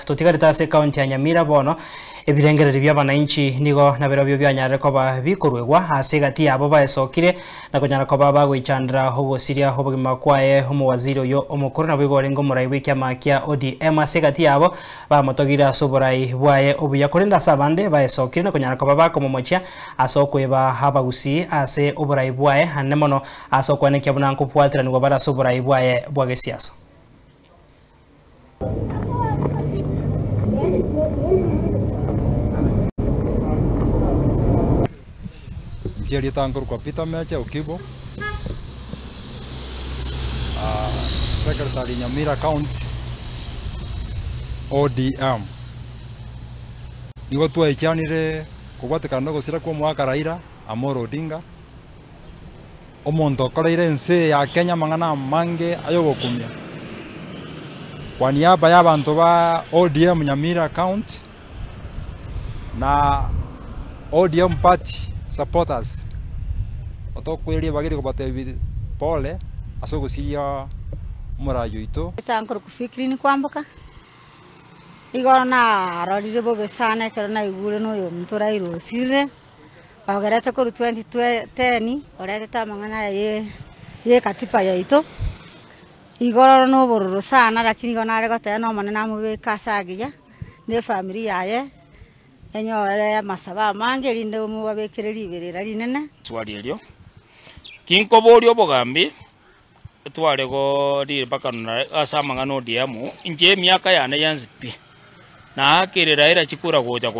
Tutigarita se kaunti ya Nyamira bono ebirengereri bya bananchi nigo nabero byo byanyare koba bikorwegwa ase gati yabo baesokire na kunyara koba bagwichandira hogosiria hobugima kwae umuwaziri yo omukuru na bigore ngo murai w'ikyama kya ODM ase gati yabo bamotogira soborai bwaye obuyakorenda sabande baesokire na kunyara koba bakomomochia asokweba habagusi ase oburai bwaye hanemono asokwane kyabuna nkupwatira nigo bara soborai bwaye bwagesiasa. Tiari tangkor kwa pita mecha ukibo Secretary Nyamira County ODM nigo twaikianire kugwatikana gusira kwa mwaka Raila Amolo Odinga omonto okoreire ense ya Kenya mang'ana mange ayogokumia kwa niaba y'abantu ba ODM Nyamira County na ODM party supporters otokweli bagire kubate pole asogusiria murayo ito tankor kufikiri ni kwambuka igoro na rorire bobe sana kero na igure no yo mtura irosire bagarata ko 2010 orete tamangana ye katipa ya ito igoro no bororo sana lakini gona re gote no mane na mube kasagiya ne familia yaye enyore masaba mange rinde mu babekireri iberera rinene twali elyo kinko bolyo bogambi twale go ri bakana asama ngano diamu nje myaka yane yanzipi na akirira ira chikura goja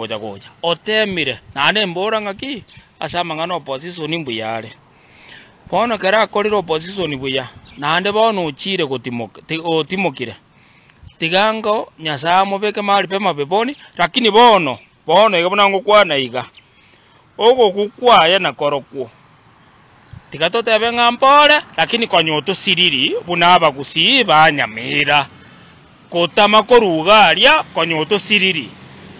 otemire nane mbora ngaki asama ngano opposition mbuyale bono kara akorira opposition buya nande bono uchire timokire tigango nyasamo beke mali pema beboni lakini bono igabona ngo kwana iga ogo kukwaya na korokwo tikatote benga mpole lakini kwa nyoto siriri bunaba gusiba Nyamira kotama korugaria kwa nyoto siriri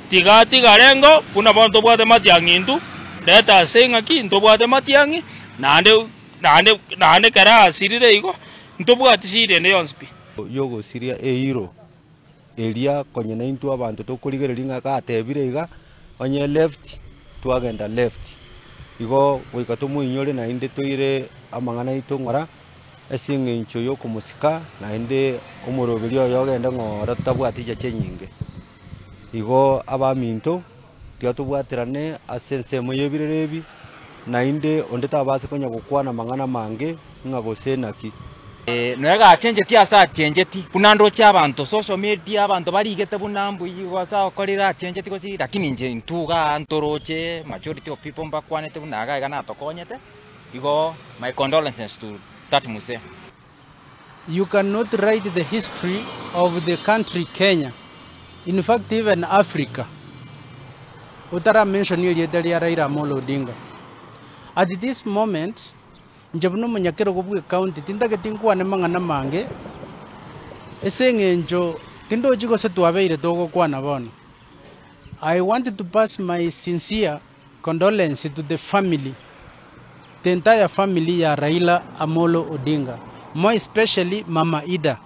tigati garengo buna bonto bwate matiangindu leta senga ki ndo bwate matiangi nande kara sirire igo ndo bwate sirire ne yonspi yogo siria eiro elia konye na intu abantu tokurigereri ngaka atebire iga onye left twagenda left igo wikatomu inyore na inde toire amangana itongora esinge incho yo kumusika na inde umurobiri oyo genda ngora tabwatije chenyinge igo abaminto tiatubwatirane asense moyebirerebi na inde onde tabase konya gukwana mangana mange ngagosenaki Nwega change ti asa change ti punando cha abantu social media abantu barigete bunambu yigoza okorira change ti kosi lakini nje ntuga ntoroche majority of people mbakwanete bunaga igana tokonyete igo my condolences to that muse. You cannot write the history of the country Kenya, in fact even Africa. Utara mention ile Raila Amolo Odinga. At this moment njabno munyakero gobwe county tindage tinkwane mangana mange esengenjo tindo jigo setwabeire togo kwana bono. I wanted to pass my sincere condolence to the family, the entire family ya Raila Amolo Odinga, more especially Mama Ida.